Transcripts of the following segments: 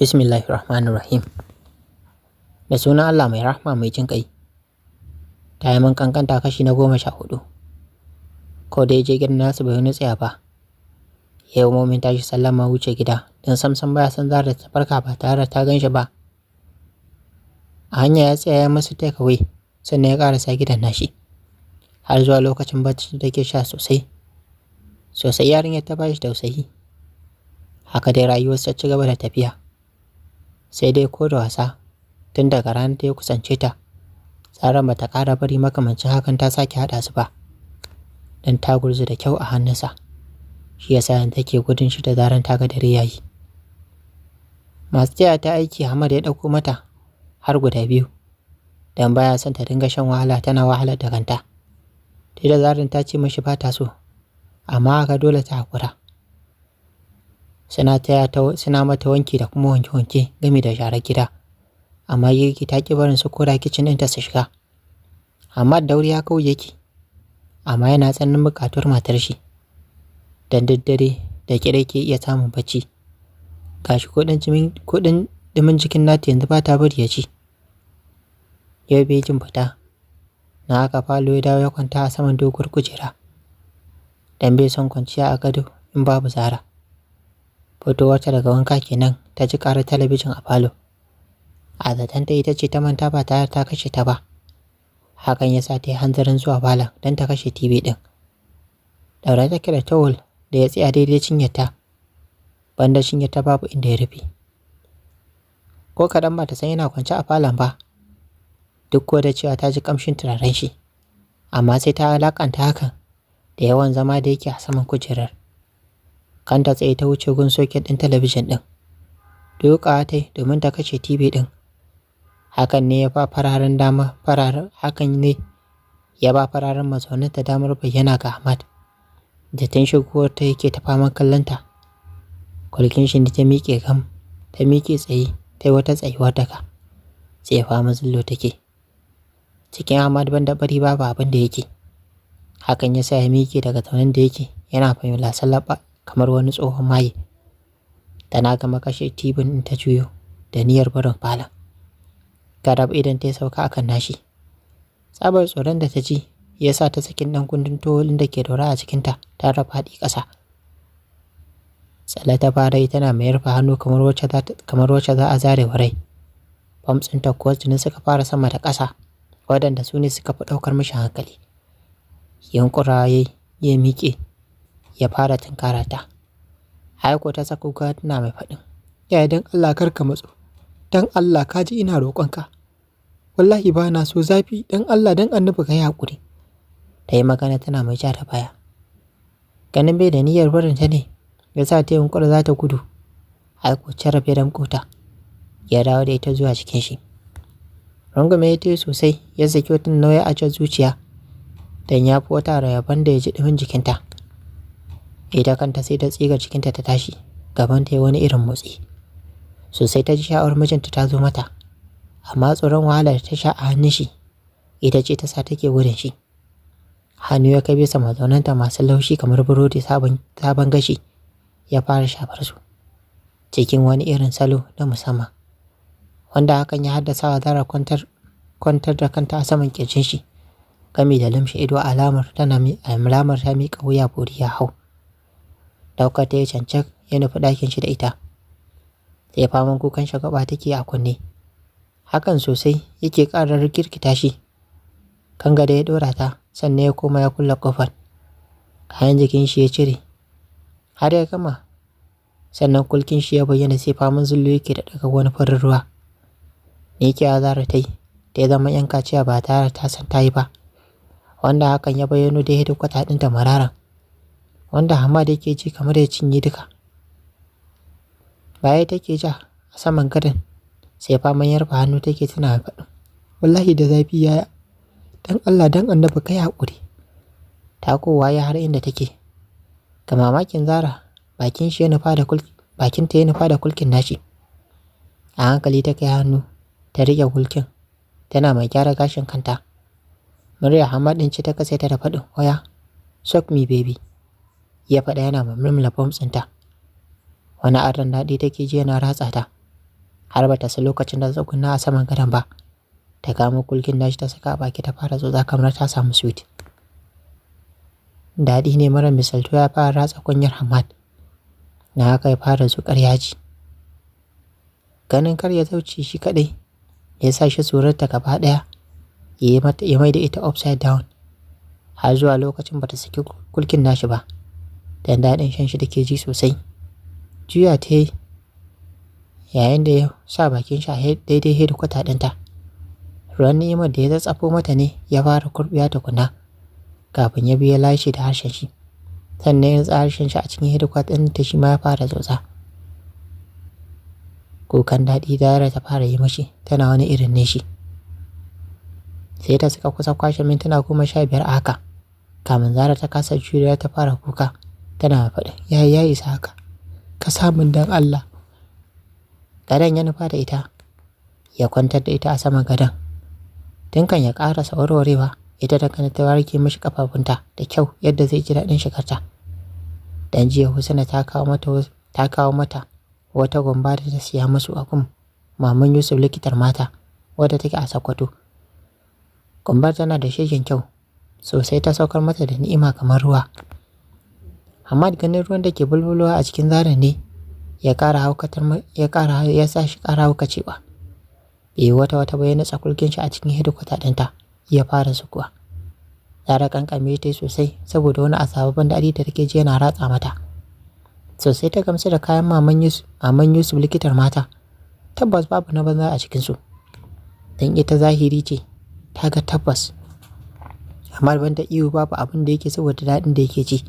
Bismillahirrahmanirrahim. Da sunan Allah mai rahma mai jin ƙai. Ta yi min ƙanƙanta kashi na 14. Ko da ya je gidan nasu bai wani tsaya ba. Yau momin tashi sallama wuce gida don samsam baya san Zara ta farka ba tare da ta gan shi ba. A hanya ya tsaya ya masa take away sannan ya ƙarasa gidan nashi. Har zuwa lokacin bacci da take sha sosai. Sosai yarinyar ta bashi tausayi. Haka dai rayuwarsa ci gaba da tafiya. Sai dai ko da wasa tun daga ranar da ya kusance ta, Zara ba ta ƙara bari makamancin hakan ta sake haɗa su ba. Dan ta gurzu da kyau a hannunsa. Shi yasa yanzu take gudun shi da zaran ta ga dare yayi. Masu taya ta aiki Hamad ya ɗauko mata har guda 2. Dan baya son ta dinga shan wahala tana wahalar da kanta. Dai da Zarin ta ce mashi ba ta so, amma haka dole ta haƙura. Suna mata wanki da kuma wanke-wanke game da sharar gida, amma girki ta ƙi barin su koda kicin ɗinta su shiga. Hamad da wuri ya kawai yake, amma yana tsananin buƙatuwar matar shi. Dan daddare da ƙira ke iya samun bacci. Gashi kuɗin ɗumin jikin nata yanzu ba ta bari ya ci. Yau bai jin fita, na haka falo ya dawo ya kwanta a saman doguwar kujera. Dan bai son kwanciya a gado in babu Zara. Fitowarta daga wanka kenan ta ji ƙarar talabijin a falo. A zaton ta ita ce ta manta ba tare ta kashe ta ba. Hakan ya sa ta yi hanzarin zuwa falon don ta kashe TV ɗin. Daure take da towel da ya tsaya daidai cinyarta. Banda cinyarta babu inda ya rufe. Ko kaɗan ba ta san yana kwance a falon ba. Duk ko da cewa ta ji ƙamshin turaren shi. Amma sai ta alaƙanta hakan da yawan zama da yake a saman kujerar. Kanta tsaye ta wuce gun soket ɗin talabijin ɗin. Duka ta domin ta kashe TV ɗin. Hakan ne ya ba fararen mazauninta damar bayyana ga Ahmad. Da tun shigowar ta yake ta faman kallonta. Kulkin shi ta miƙe gam, ta miƙe tsaye, ta yi wata tsayuwar daga. Sai fama zullo take. Cikin Ahmad banda bari babu abin da yake. Hakan ya sa ya miƙe daga zaunen da yake yana fahimla sallaba kamar wani tsohon maye. Tana gama kashe tibin in ta juyo da niyyar barin falon. Garab idan ta sauka akan nashi. Tsabar tsoron da ta ji ya sa ta sakin ɗan kundin towelin da ke daura a cikinta ta faɗi ƙasa. Tsalle ta fara yi tana mayar fa hannu kamar wacce za a zare wa rai. Bams ɗinta kuwa tuni suka fara sama da ƙasa, waɗanda su ne suka fi ɗaukar mishi hankali. Yunƙura ya miƙe ya fara tunkara ta. Aiko ta sako ga tana mai faɗin, yaya dan Allah kar ka matso, dan Allah ka ji ina roƙonka. Wallahi ba na so zafi, dan Allah dan annabi ka yi haƙuri. Ta yi magana tana mai ja da baya. Ganin bai da niyyar barin ta ne, ya sa ta yunƙura za ta gudu. Aiko carab ya damƙo ta, ya dawo da ita zuwa cikin shi. Rungume ya tayi sosai, ya saki wata nauyi a can zuciya, dan ya fi wata rayaban da ya ji ɗumin jikinta. Ita kanta sai da tsigar cikinta ta tashi, gaban ta yi wani irin motsi. Sosai ta ji sha'awar mijinta ta zo mata, amma tsoron wahalar ta sha a hannun shi, ita ce ta sa take gudun shi. Hannu ya kai bisa mazaunanta masu laushi kamar burodi sabon gashi, ya fara shafar su, cikin wani irin salo na musamman, wanda hakan ya haddasa wa Zara kwantar da kanta a saman ƙirjin shi, gami da limshe ido alamar ta miƙa wuya bori ya hau. Daukar ta ya cancak ya nufi ɗakin shi da ita. Sai faman kukan shagaba take a kunne. Hakan sosai yake ƙarar girkita shi. Kan gado ya ɗora ta sannan ya koma ya kulle ƙofar. Kayan jikin shi ya cire. Har ya gama. Sannan kulkin shi ya bayyana sai faman zullo yake da ɗaga wani farin ruwa. Ni ke Zara ta yi. Ta zama yan kaciya ba tare ta san ta yi ba. Wanda hakan ya bayyano da ya kwata ɗinta mararan. Wanda Hamad yake ji kamar ya cinye duka. Baya take ja a saman gadon, sai faman yarfa hannu take tana faɗin, wallahi da zafi yaya, dan Allah dan annabi kai haƙuri. Ta kowa ya har inda take. Ga mamakin Zara, bakinta ya nufa da kulkin nashi. A hankali ta kai hannu ta riƙe kulkin, tana mai gyara gashin kanta. Murya Hamad ɗin ce ta kasa ta da faɗin, waya, shock me baby. Ya faɗa yana murmula bams ɗinta. Wani adon daɗi take ji yana ratsa ta. har bata san lokacin da tsuguna a saman gadon ba. Ta kamo kulkin nashi ta saka a baki ta fara tsotsa kamar ta samu sweet. Daɗi ne mara misaltu ya fara ratsa kunyar Hamad. Na haka ya fara zuƙar yaji. Ganin kar ya zauce shi kaɗai ya sa shi tsorata gaba ɗaya ya mai da ita upside down. Har zuwa lokacin bata saki kulkin nashi ba, dan daɗin shan shi da ke ji sosai. Juya ta yi yayin da ya sa bakin shi a daidai hedikwata ɗinta. Ruwan ni'imar da ya zatsafo mata ne ya fara kurɓiya tukuna kafin ya biya lashe da harshen shi. Sannan ya tsaya harshen shi a cikin hedikwata ɗin ta shi ma ya fara tsotsa. Kukan daɗi Zara ta fara yi mashi tana wani irin nishi. Sai ta suka kusa kwashe mintuna 15 a haka kamin Zara ta kasa juriya ta fara kuka tana faɗin ya isa haka, ka samun dan Allah. Gadon ya nufa da ita ya kwantar da ita a saman gadon. Tun kan ya ƙarasa warwarewa ita da kanta ta warke mishi kafafunta da kyau yadda zai ji daɗin shigarta. Dan jiya Husna ta kawo mata wata gumba da ta siya musu a gun maman Yusuf likitar mata wadda take a Sokoto. Gumbar tana da shegen kyau sosai, ta saukar mata da ni'ima kamar ruwa. Hamad ganin ruwan da ke bulbulowa a cikin Zara ne ya sa shi ƙara haukacewa. Bai wata bayan tsakulkin shi a cikin hedikwata ɗinta ya fara sukuwa. Zara kankame ta sosai saboda wani asababan daɗi da take ji yana ratsa mata. Sosai ta gamsu da kayan maman Yusuf likitar mata. Tabbas babu na banza a cikinsu. Dan ita zahiri ce ta ga tabbas. Amma banda iyo babu abin da yake saboda daɗin da yake ji.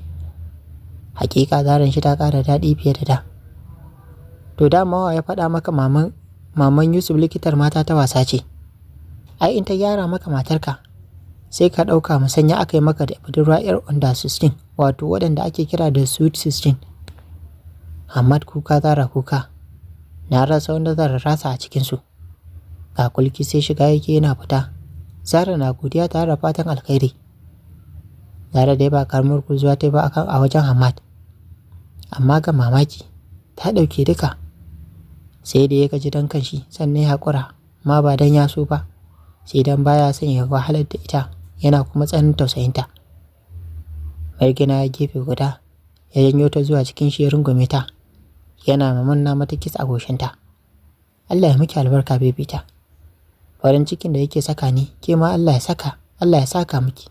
Hakika Zaran shi ta ƙara daɗi fiye da da. To dama ya faɗa maka maman Yusuf likitar mata ta wasa ce. Ai in ta gyara maka matarka sai ka ɗauka musanya aka yi maka da budurwa 'yar under 16, wato waɗanda ake kira da sweet 16. Hamad kuka Zara kuka. Na rasa wanda zan rasa a cikinsu. Ga kulki sai shiga yake yana fita. Zara na godiya tare da fatan alkhairi. Zara dai ba karamar kuzuwa ta ba a wajen Hamad. Amma ga mamaki ta ɗauke duka. Sai da ya gaji dan kanshi sannan ya haƙura, ma ba dan ya so ba, sai dan baya son ya wahalar da ita, yana kuma tsanin tausayinta. Margina ya gefe guda ya janyo ta zuwa cikin shi ya rungume ta, yana mamanna mata kiss a goshinta. Allah ya miki albarka bebita. Farin cikin da yake saka ni ke ma Allah ya saka miki.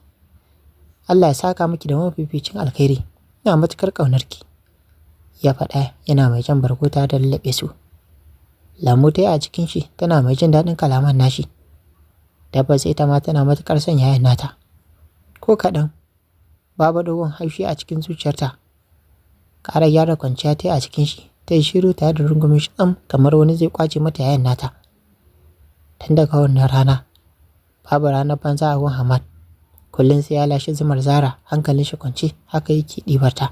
Allah ya saka miki da mafificin alkhairi. Ina matukar ƙaunarki. Ya faɗa yana mai jan barkota da lallaɓe su. Lamu ta yi a cikin shi tana mai jin daɗin kalaman nashi. Tabbas ita ma tana matukar son yayan nata. Ko kaɗan babu dogon haushi a cikin zuciyarta. Ƙara gyara kwanciya ta yi a cikin shi ta yi shiru tare da rungumin shi tsam kamar wani zai kwace mata yayan nata. Tun daga wannan rana babu ranar banza a gun Hamad. Kullum sai ya lashe zumar Zara hankalin shi kwance haka yake ɗibarta.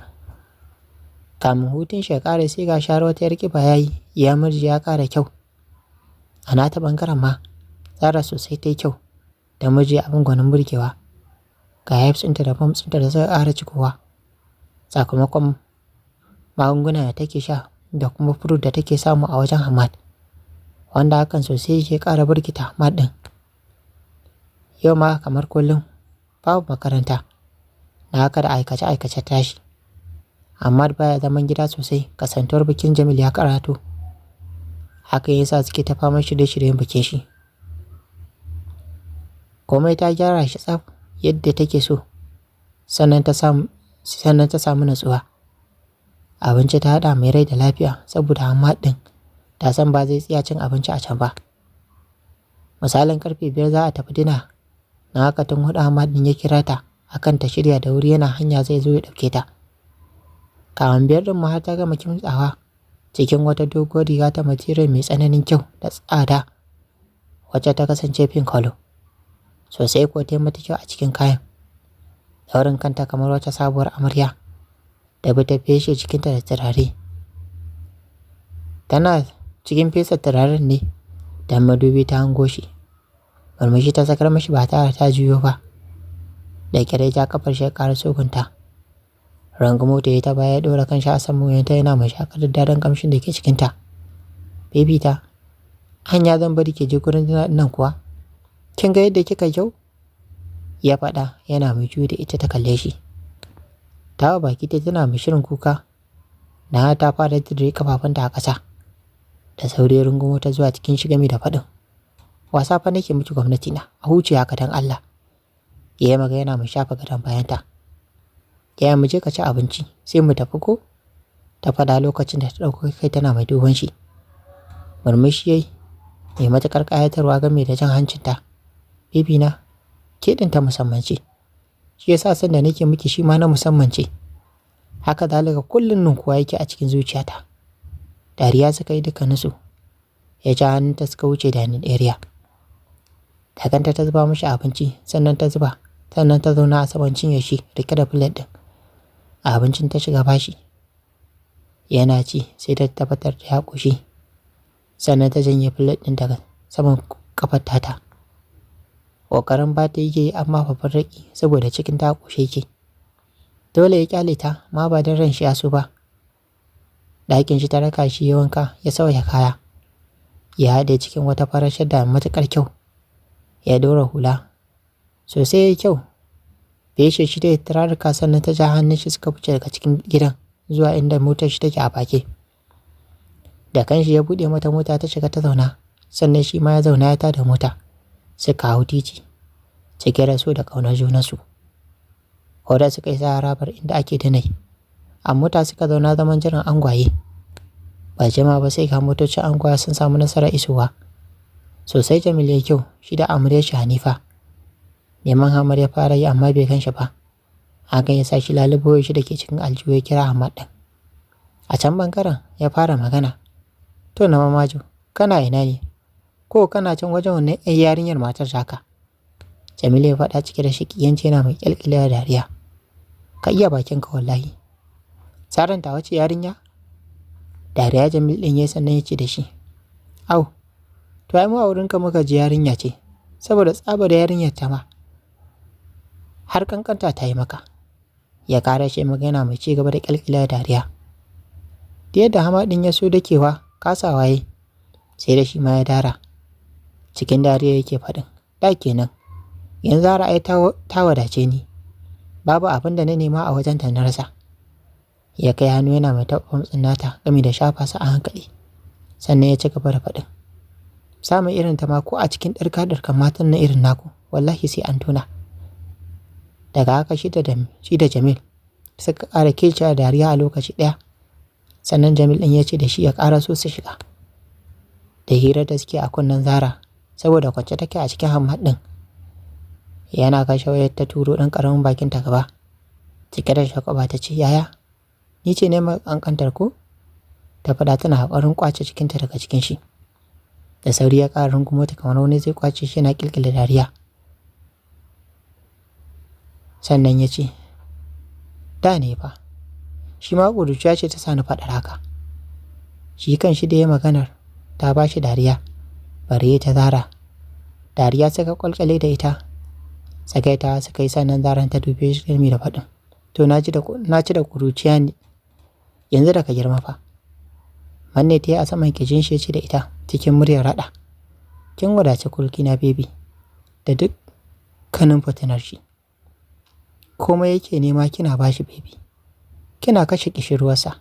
Kamin hutun shi ya ƙare sai ga sharuwa ta ƙiba yayi ya murji ya ƙara kyau. A nata ɓangaren ma Zara sosai ta yi kyau da murji abin gwanin burgewa. Ga hips ɗinta da bumps ɗinta da suka ƙara cikowa sakamakon magunguna da take sha da kuma fruit da take samu a wajen Hamad, wanda hakan sosai yake ƙara burgita Hamad ɗin. Yau ma kamar kullum babu makaranta, na haka da aikace-aikace tashi. Hamad baya zaman gida sosai kasantuwar bikin Jamil ya karatu. Hakan yasa suke ta faman shirye-shiryen bikin shi. Komai ta gyara shi tsaf yadda take so, sannan ta samu natsuwa. Abinci ta haɗa mai rai da lafiya saboda Hamad ɗin ta san ba zai tsaya cin abinci a can ba. Misalin karfe 5 za a tafi dina, na haka tun huɗu Hamad ɗin ya kira ta akan ta shirya da wuri, yana hanya zai zo ya ɗauke ta. Kawan 5 ɗin ma har ta gama kimtsawa cikin wata doguwar riga ta material mai tsananin kyau da tsada wacce ta kasance pink color. Sosai ko ta yi mata kyau a cikin kayan. Daurin kanta kamar wata sabuwar amarya da bi ta feshe cikinta da turare. Tana cikin fesa turaren ne da madubi ta hango shi. Murmushi ta sakar mashi ba tare ta juyo ba. Da kyare ja kafar shi ya ƙara sogunta. Rangumo ta yi ta baya ya ɗora kan shi a saman wuyanta yana mai shakar daɗin kamshin da ke cikinta. Baby ta, Hanya zan bari ke je gurin nan kuwa? Kin ga yadda kika kyau? Ya faɗa yana mai juyo da ita ta kalle shi. Tawa baki ta tana mai shirin kuka. Na ta fara dire kafafunta a ƙasa. Da sauri rungumo ta zuwa cikin shigami da faɗin. Wasa fa nake miki gwamnati na, a huce haka dan Allah. Ya maga yana mai shafa gadon bayanta. Ya mu je ka ci abinci sai mu tafi ko? Ta faɗa lokacin da ta ɗauko kai tana mai duban shi. Murmushi yayi mai matuƙar ƙayatarwa game da jan hancinta. Bibi na, ke ɗin ta musamman ce. Shi yasa san da nake miki shi ma na musamman ce. Haka zalika kullun ninkuwa yake a cikin zuciyata. Dariya suka yi dukkaninsu. Ya ja hannunta suka wuce dining area. Da kanta ta zuba mishi abinci sannan ta zauna a saman cinye shi rike da plate din. Abincin ta shiga bashi. Yana ci sai ta tabbatar da ya ƙoshi. Sannan ta janye plate din daga saman kafar tata. Ƙoƙarin ba ta yake amma babban raki saboda cikin ta ƙoshe yake. Dole ya kyale ta ma ba don ran shi ya so ba. Ɗakin shi ta raka shi ya wanka ya sauya kaya. Ya haɗe cikin wata farar shadda matuƙar kyau. Ya ɗora hula. Sosai ya yi kyau. Feshe shi da turaruka sannan ta ja hannun shi suka fice daga cikin gidan zuwa inda motar shi take a bake. Da kanshi ya buɗe mata mota ta shiga ta zauna. Sannan shi ma ya zauna ya tada mota. Suka hau titi. Cike da so da ƙaunar junansu. Koda suka isa harabar inda ake dinai. A mota suka zauna zaman jiran angwaye. Ba jima ba sai ga motocin angwaye sun samu nasarar isowa. Sosai Jamil ya kyau shi da amaryar shi Hanifa. Neman Hamad ya fara yi amma bai gan shi ba. Hakan ya sa shi lalubo shi da ke cikin aljihu ya kira Hamad ɗin. A can bangaren ya fara magana. To na mamajo, kana ina ne? Ko kana can wajen wannan yarinyar matar taka? Jamil ya faɗa cike da shakiyanci yana mai kyalkyalewa dariya. Ka iya bakinka wallahi. Saranta wace yarinya? Dariya Jamil ɗin ya sannan ya ce da shi. Au, to ai mu a wurinka muka ji yarinya ce, saboda tsabar yarinyar ta ma. Har kankanta ta yi maka. Ya ƙara shi magana mai ci gaba da kyalkyalewa dariya. Da yadda Hamad ɗin ya so dakewa, kasawa yayi. Sai da shi ma ya dara. Cikin dariya yake faɗin. Da kenan. Yanzu Zara ai ta wadace ni. Babu abin da na nema a wajenta na rasa. Ya kai hannu yana mai taɓa matsin nata gami da shafa sa a hankali. Sannan ya ci gaba da faɗin. Samun irin ta ma ko a cikin ɗarka-ɗarkan matan na irin naku, wallahi sai an tuna. Daga haka shi da Jamil suka ƙara kecewa dariya a lokaci ɗaya. Sannan Jamil ɗin ya ce da shi ya ƙara so su shiga. Da hirar da suke a kunnen Zara, saboda kwance take a cikin Hamad ɗin. Yana kashe wayar ta turo ɗan ƙaramin bakin ta gaba. Cike da shagwaba ta ce, yaya, ni ce ne mai ƙanƙantar ko? Ta faɗa tana haƙarin ƙwace cikinta daga cikin shi. Da sauri ya ƙara rungumo ta kamar wani zai ƙwace shi yana ƙilƙila dariya. Sannan ya ce, da ne fa, shi ma ƙuruciya ce ta sa ni faɗar haka. Shi kan shi da ya maganar ta ba shi dariya, bare ta Zara. Dariya suka ƙwalƙwale da ita. Tsagaita suka yi sannan Zaran ta dube shi da faɗin. To na ci da ƙuruciya ne, yanzu da ka girma fa. Manne ta yi a saman kijin shi ce da ita cikin muryar raɗa. Kin wadace kulki na bebi da dukkanin fitinar shi. Komai yake nema kina bashi bebi. Kina kashe kishirwarsa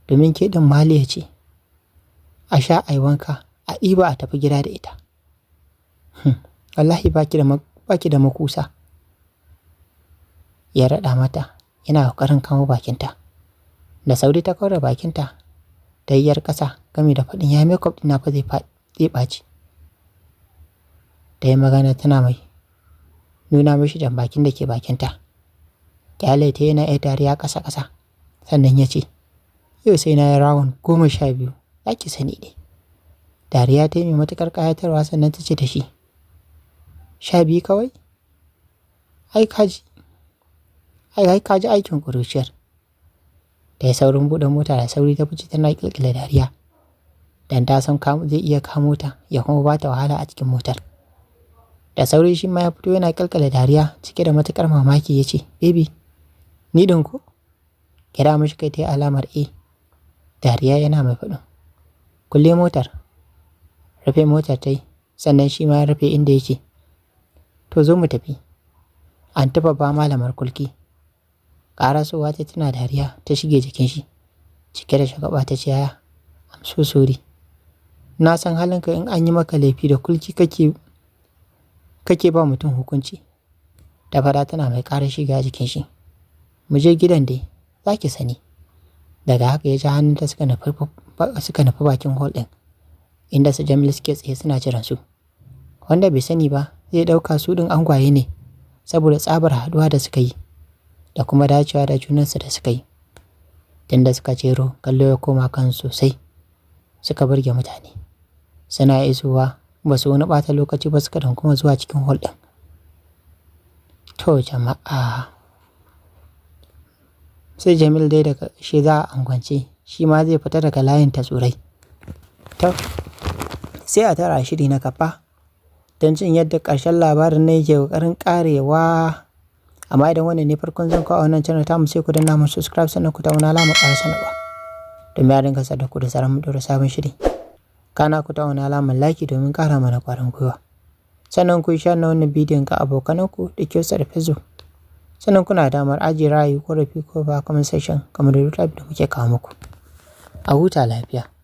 domin ke ɗin maliya ce. A sha ai wanka a ɗiba a tafi gida da ita. Wallahi baki da makusa. Ya raɗa mata yana ƙoƙarin kamo bakinta. Da sauri ta kawar da bakinta da yiyar ƙasa game da faɗin ya makeup ɗina fa zai ɓaci. Da ya magana tana mai nuna mishi jan bakin da ke bakinta. Kyale ta yana yar dariya ƙasa-ƙasa. Sannan ya ce, yau sai na yi rawun 12, za ki sani ne. Dariya ta yi mai matuƙar ƙayatarwa sannan ta ce da shi, 12 kawai? Ai kaji aikin ƙuruciyar. Da ya saurin buɗe mota da sauri ta fice tana ƙilƙila dariya. Dan ta san zai iya kamo ta ya kuma ba ta wahala a cikin motar. Da sauri shi ma ya fito yana ƙilƙila dariya cike da matuƙar mamaki ya ce, baby, ni ɗin ko? Kira mishi kai ta yi alamar A. Dariya yana mai faɗin. Kulle motar. Rufe motar ta yi, sannan shi ma ya rufe inda yake. To zo mu tafi. Anti babba malamar kulki. Ƙarasowa ta tana dariya ta shige jikin shi. Cike da shagaba ta ce, yaya, I'm so sorry. Na san halinka in an yi maka laifi da kulki kake ba mutum hukunci. Da fada tana mai ƙara shiga jikin shi. Mu je gidan dai, za ki sani. Daga haka ya ja hannunta suka nufi bakin hall ɗin, inda su Jamil suke tsaye suna jiran su. Wanda bai sani ba zai ɗauka su ɗin angwaye ne, saboda tsabar haɗuwa da suka yi, da kuma dacewa da junansu da suka yi. Tunda suka jero kallo ya koma kan sosai, suka burge mutane. Suna isowa ba su wani ɓata lokaci ba suka kuma zuwa cikin hall ɗin. To jama'a, sai Jamil dai daga shi za a angwance, shi ma zai fita daga layin tatsurai. To sai a tara shiri na gaba don jin yadda ƙarshen labarin na yake ƙoƙarin ƙarewa. Amma idan wannan ne farkon zan kawo wannan channel ta mu, sai ku danna mun subscribe sannan ku tauna alamar ƙara sanarwa domin ya dinga sadar ku da zarar mu ɗora sabon shiri. Kana ku tauna alamar like domin ƙara mana ƙwarin gwiwa. Sannan ku yi share na wannan bidiyon ga abokananku da ke da Facebook. Sannan kuna damar ajiye ra'ayi ko rafi ko ba comment section kamar da muke kawo muku. A huta lafiya.